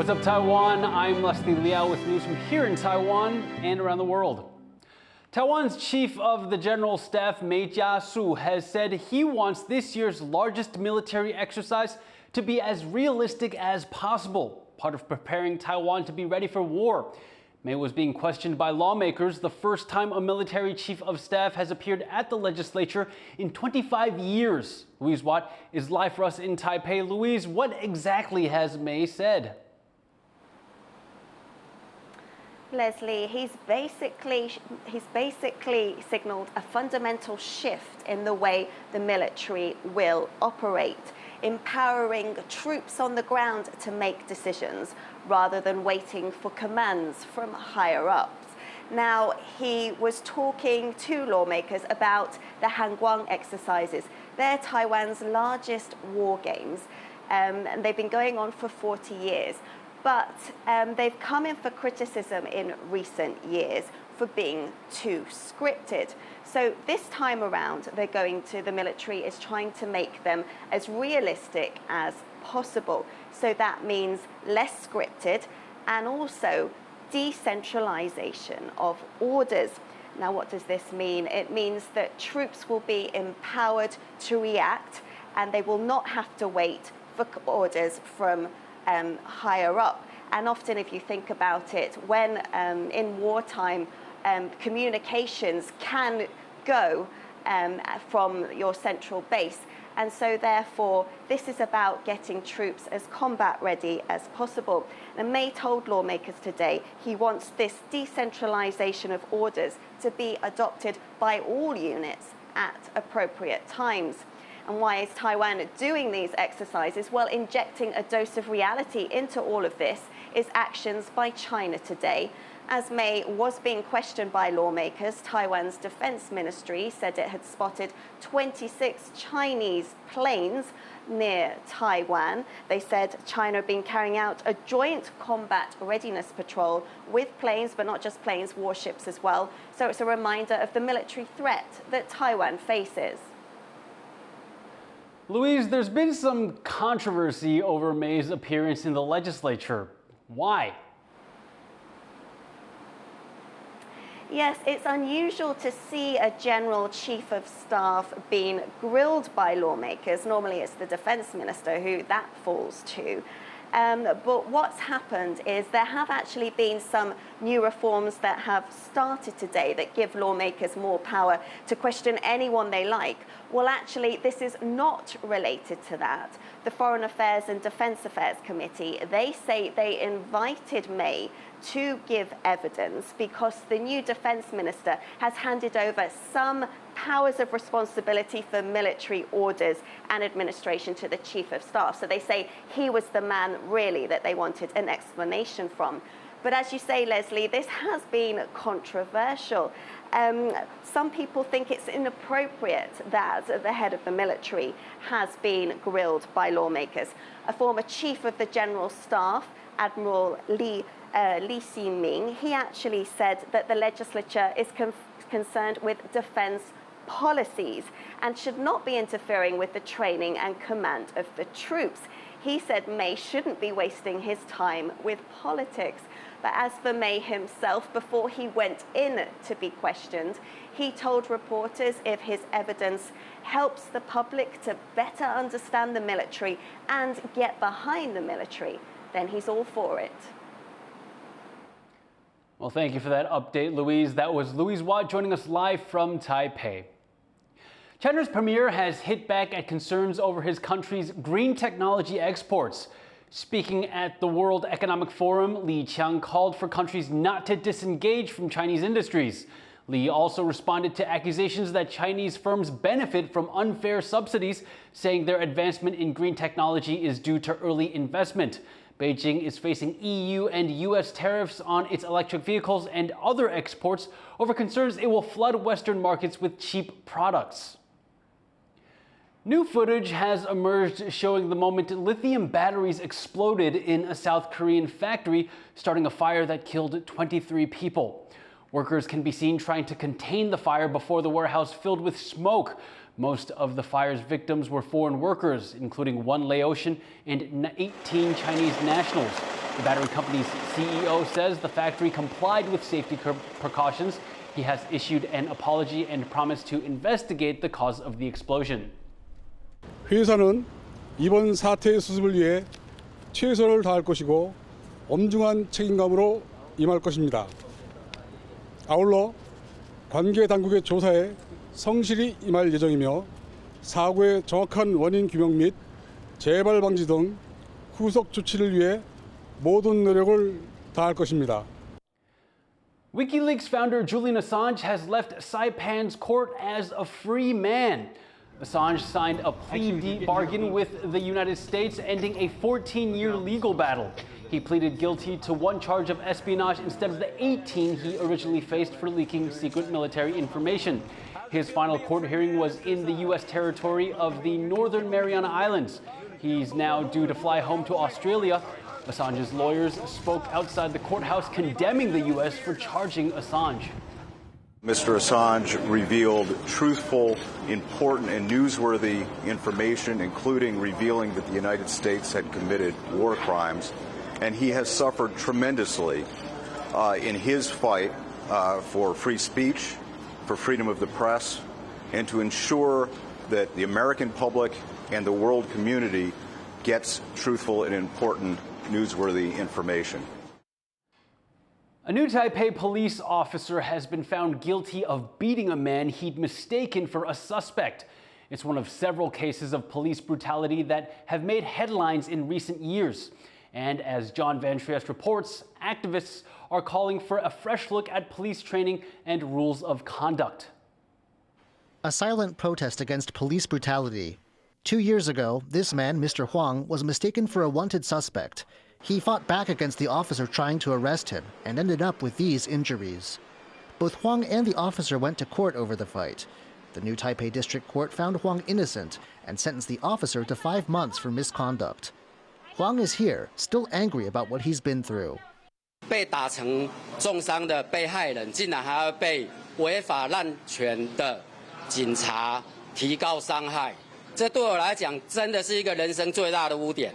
What's up, Taiwan? I'm Leslie Liao with news from here in Taiwan and around the world. Taiwan's Chief of the General Staff, Mei Jiasu, has said he wants this year's largest military exercise to be as realistic as possible, part of preparing Taiwan to be ready for war. Mei was being questioned by lawmakers, the first time a military chief of staff has appeared at the legislature in 25 years. Louise Watt is live for us in Taipei. Louise, what exactly has Mei said? Leslie, he's basically signaled a fundamental shift in the way the military will operate, empowering troops on the ground to make decisions rather than waiting for commands from higher ups. Now, he was talking to lawmakers about the Hangguang exercises. They're Taiwan's largest war games, and they've been going on for 40 years. But they've come in for criticism in recent years for being too scripted. So this time around, the military is trying to make them as realistic as possible. So that means less scripted and also decentralization of orders. Now, what does this mean? It means that troops will be empowered to react and they will not have to wait for orders from higher up. And often, if you think about it, when in wartime, communications can go from your central base. And so therefore, this is about getting troops as combat ready as possible. And Mei told lawmakers today he wants this decentralization of orders to be adopted by all units at appropriate times. And why is Taiwan doing these exercises? Well, injecting a dose of reality into all of this is actions by China today. As Mei was being questioned by lawmakers, Taiwan's defense ministry said it had spotted 26 Chinese planes near Taiwan. They said China had been carrying out a joint combat readiness patrol with planes, but not just planes, warships as well. So it's a reminder of the military threat that Taiwan faces. Louise, there's been some controversy over Mei's appearance in the legislature. Why? Yes, it's unusual to see a general chief of staff being grilled by lawmakers. Normally it's the defense minister who that falls to. But what's happened is there have actually been some new reforms that have started today that give lawmakers more power to question anyone they like. Well, actually, this is not related to that. The Foreign Affairs and Defense Affairs Committee, they say they invited Mei to give evidence because the new defense minister has handed over some powers of responsibility for military orders and administration to the chief of staff. So they say he was the man really that they wanted an explanation from. But as you say, Leslie, this has been controversial. Some people think it's inappropriate that the head of the military has been grilled by lawmakers. A former chief of the general staff, Admiral Li Ximing, he actually said that the legislature is concerned with defense policies and should not be interfering with the training and command of the troops. He said Mei shouldn't be wasting his time with politics. But as for Mei himself, before he went in to be questioned, he told reporters if his evidence helps the public to better understand the military and get behind the military, then he's all for it. Well, thank you for that update, Louise. That was Louise Watt joining us live from Taipei. China's premier has hit back at concerns over his country's green technology exports. Speaking at the World Economic Forum, Li Qiang called for countries not to disengage from Chinese industries. Li also responded to accusations that Chinese firms benefit from unfair subsidies, saying their advancement in green technology is due to early investment. Beijing is facing EU and US tariffs on its electric vehicles and other exports over concerns it will flood Western markets with cheap products. New footage has emerged showing the moment lithium batteries exploded in a South Korean factory, starting a fire that killed 23 people. Workers can be seen trying to contain the fire before the warehouse filled with smoke. Most of the fire's victims were foreign workers, including one Laotian and 18 Chinese nationals. The battery company's CEO says the factory complied with safety precautions. He has issued an apology and promised to investigate the cause of the explosion. 회사는 이번 사태의 수습을 위해 최선을 다할 것이고 엄중한 책임감으로 임할 것입니다. 아울러 관계 당국의 조사에 성실히 임할 예정이며 사고의 정확한 원인 규명 및 재발 방지 등 후속 조치를 위해 모든 노력을 다할 것입니다. WikiLeaks founder Julian Assange has left Saipan's court as a free man. Assange signed a plea bargain with the United States, ending a 14-year legal battle. He pleaded guilty to one charge of espionage instead of the 18 he originally faced for leaking secret military information. His final court hearing was in the U.S. territory of the Northern Mariana Islands. He's now due to fly home to Australia. Assange's lawyers spoke outside the courthouse condemning the U.S. for charging Assange. Mr. Assange revealed truthful, important, and newsworthy information, including revealing that the United States had committed war crimes. And he has suffered tremendously in his fight for free speech, for freedom of the press, and to ensure that the American public and the world community gets truthful and important, newsworthy information. A new Taipei police officer has been found guilty of beating a man he'd mistaken for a suspect. It's one of several cases of police brutality that have made headlines in recent years. And as John Van Trieste reports, activists are calling for a fresh look at police training and rules of conduct. A silent protest against police brutality. 2 years ago, this man, Mr. Huang, was mistaken for a wanted suspect. He fought back against the officer trying to arrest him and ended up with these injuries. Both Huang and the officer went to court over the fight. The new Taipei District Court found Huang innocent and sentenced the officer to 5 months for misconduct. Huang is here, still angry about what he's been through. 被打成重伤的被害人竟然还要被违法滥权的警察提告伤害，这对我来讲真的是一个人生最大的污点。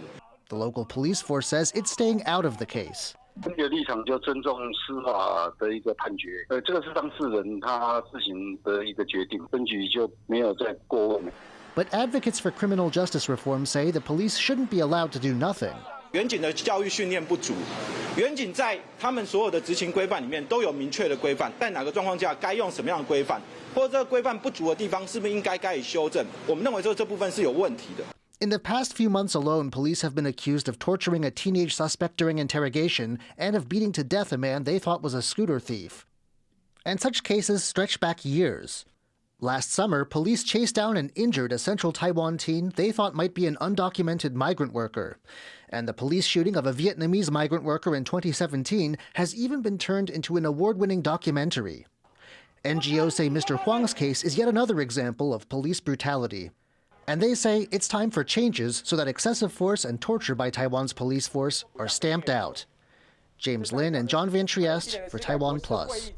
The local police force says it's staying out of the case. 这个立场就尊重司法的一个判决，这个是当事人他自行的一个决定，分局就没有再过问。 But advocates for criminal justice reform say the police shouldn't be allowed to do nothing. 远警的教育训练不足，远警在他们所有的执行规范里面都有明确的规范，在哪个状况下该用什么样的规范，或者这个规范不足的地方是不是应该加以修正？我们认为这部分是有问题的。 In the past few months alone, police have been accused of torturing a teenage suspect during interrogation and of beating to death a man they thought was a scooter thief. And such cases stretch back years. Last summer, police chased down and injured a central Taiwan teen they thought might be an undocumented migrant worker. And the police shooting of a Vietnamese migrant worker in 2017 has even been turned into an award-winning documentary. NGOs say Mr. Huang's case is yet another example of police brutality. And they say it's time for changes so that excessive force and torture by Taiwan's police force are stamped out. James Lin and John Van Trieste for TaiwanPlus.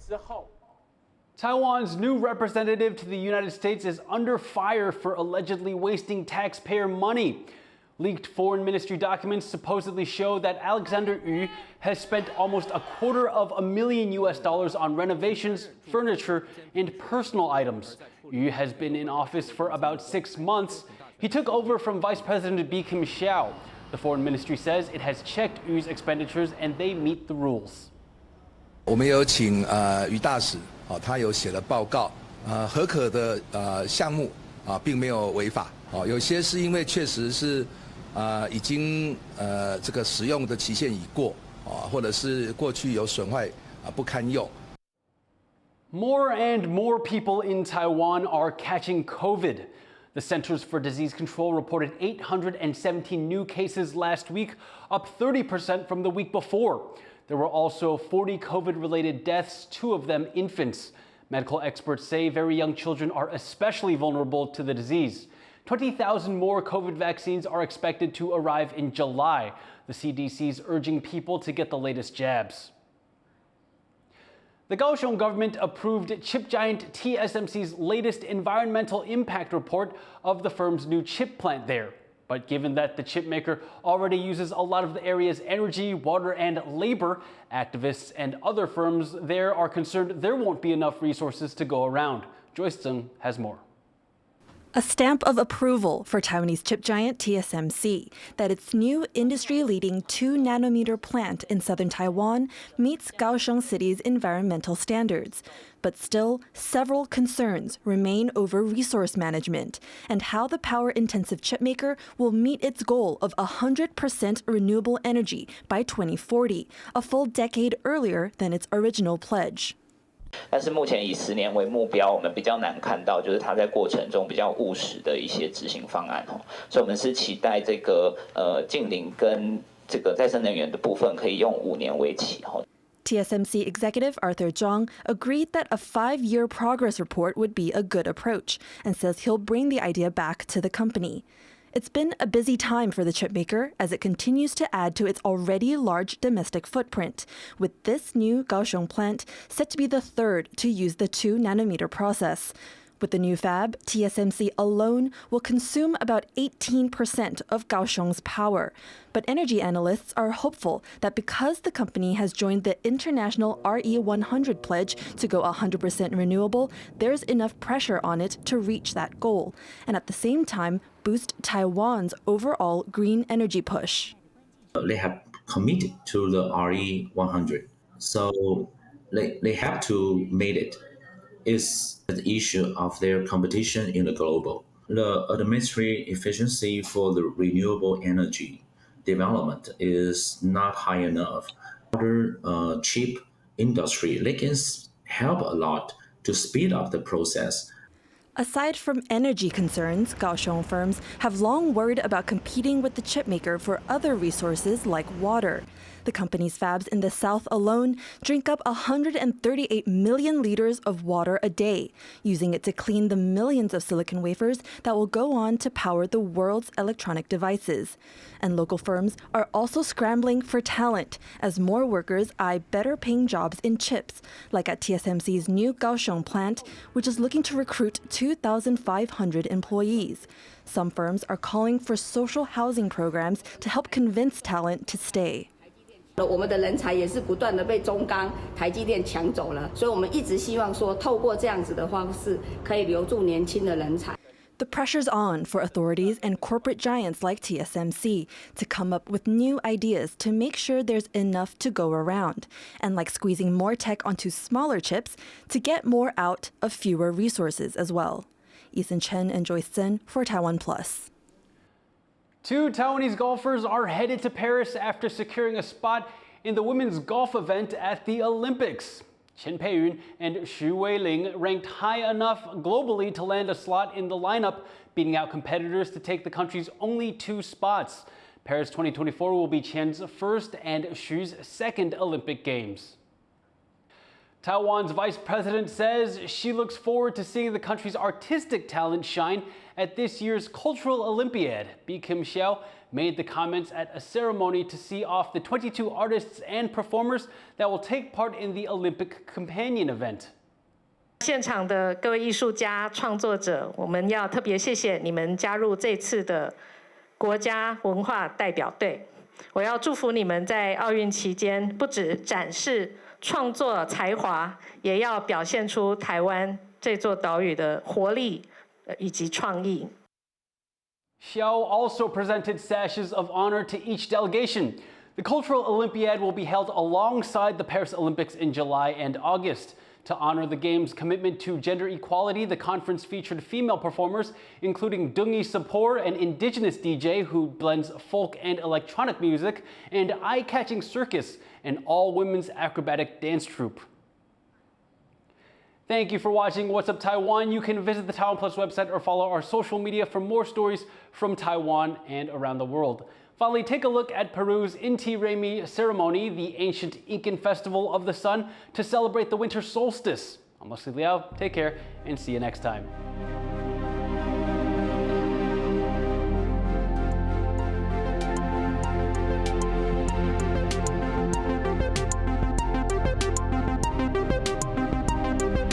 Taiwan's new representative to the United States is under fire for allegedly wasting taxpayer money. Leaked foreign ministry documents supposedly show that Alexander Yu has spent almost $250,000 on renovations, furniture, and personal items. Yu has been in office for about 6 months. He took over from Vice President Hsiao. The foreign ministry says it has checked Yu's expenditures and they meet the rules. 我们有请于大使，他有写了报告，合可的项目并没有违法，有些是因为确实是已经这个使用的期限已过，或者是过去有损坏不堪用。 More and more people in Taiwan are catching COVID. The Centers for Disease Control reported 817 new cases last week, up 30% from the week before. There were also 40 COVID-related deaths, 2 of them infants. Medical experts say very young children are especially vulnerable to the disease. 20,000 more COVID vaccines are expected to arrive in July. The CDC is urging people to get the latest jabs. The Kaohsiung government approved chip giant TSMC's latest environmental impact report of the firm's new chip plant there. But given that the chip maker already uses a lot of the area's energy, water, and labor, activists and other firms there are concerned there won't be enough resources to go around. Joyce Tseng has more. A stamp of approval for Taiwanese chip giant TSMC that its new industry-leading 2-nanometer plant in southern Taiwan meets Kaohsiung City's environmental standards. But still, several concerns remain over resource management and how the power-intensive chipmaker will meet its goal of 100% renewable energy by 2040, a full decade earlier than its original pledge. 但是目前以10年为目标，我们比较难看到就是它在过程中比较务实的一些执行方案哦，所以我们是期待这个净零跟这个再生能源的部分可以用5年为期哦。 TSMC executive Arthur Zhang agreed that a 5-year progress report would be a good approach and says he'll bring the idea back to the company. It's been a busy time for the chipmaker as it continues to add to its already large domestic footprint, with this new Kaohsiung plant set to be the third to use the 2-nanometer process. With the new fab, TSMC alone will consume about 18% of Kaohsiung's power. But energy analysts are hopeful that because the company has joined the international RE100 pledge to go 100% renewable, there's enough pressure on it to reach that goal, and at the same time boost Taiwan's overall green energy push. They have committed to the RE100, so they have to make it. Is the issue of their competition in the global. The administrative efficiency for the renewable energy development is not high enough. Other chip industry, they can help a lot to speed up the process. Aside from energy concerns, Kaohsiung firms have long worried about competing with the chipmaker for other resources like water. The company's fabs in the south alone drink up 138 million liters of water a day, using it to clean the millions of silicon wafers that will go on to power the world's electronic devices. And local firms are also scrambling for talent as more workers eye better-paying jobs in chips, like at TSMC's new Kaohsiung plant, which is looking to recruit 2,500 employees. Some firms are calling for social housing programs to help convince talent to stay. 我们的人才也是不断的被中钢、台积电抢走了，所以我们一直希望说，透过这样子的方式，可以留住年轻的人才。 The pressure's on for authorities and corporate giants like TSMC to come up with new ideas to make sure there's enough to go around, and like squeezing more tech onto smaller chips to get more out of fewer resources as well. Ethan Chen and Joyce Tseng for TaiwanPlus. 2 Taiwanese golfers are headed to Paris after securing a spot in the women's golf event at the Olympics. Chen Peiyun and Xu Weiling ranked high enough globally to land a slot in the lineup, beating out competitors to take the country's only 2 spots. Paris 2024 will be Chen's first and Xu's second Olympic Games. Taiwan's vice president says she looks forward to seeing the country's artistic talent shine at this year's Cultural Olympiad. Kim Hsiao made the comments at a ceremony to see off the 22 artists and performers that will take part in the Olympic Companion event. 现场的各位艺术家、创作者，我们要特别谢谢你们加入这次的国家文化代表队。我要祝福你们在奥运期间，不只展示 创作才华，也要表现出台湾这座岛屿的活力以及创意。 Hsiao also presented sashes of honor to each delegation. The Cultural Olympiad will be held alongside the Paris Olympics in July and August. To honor the Games' commitment to gender equality, the conference featured female performers, including Dungi Sapor, an indigenous DJ who blends folk and electronic music, and Eye-Catching Circus, an all-women's acrobatic dance troupe. Thank you for watching What's Up Taiwan. You can visit the TaiwanPlus website or follow our social media for more stories from Taiwan and around the world. Finally, take a look at Peru's Inti Raymi ceremony, the ancient Incan festival of the sun, to celebrate the winter solstice. I'm Leslie Liao. Take care and see you next time.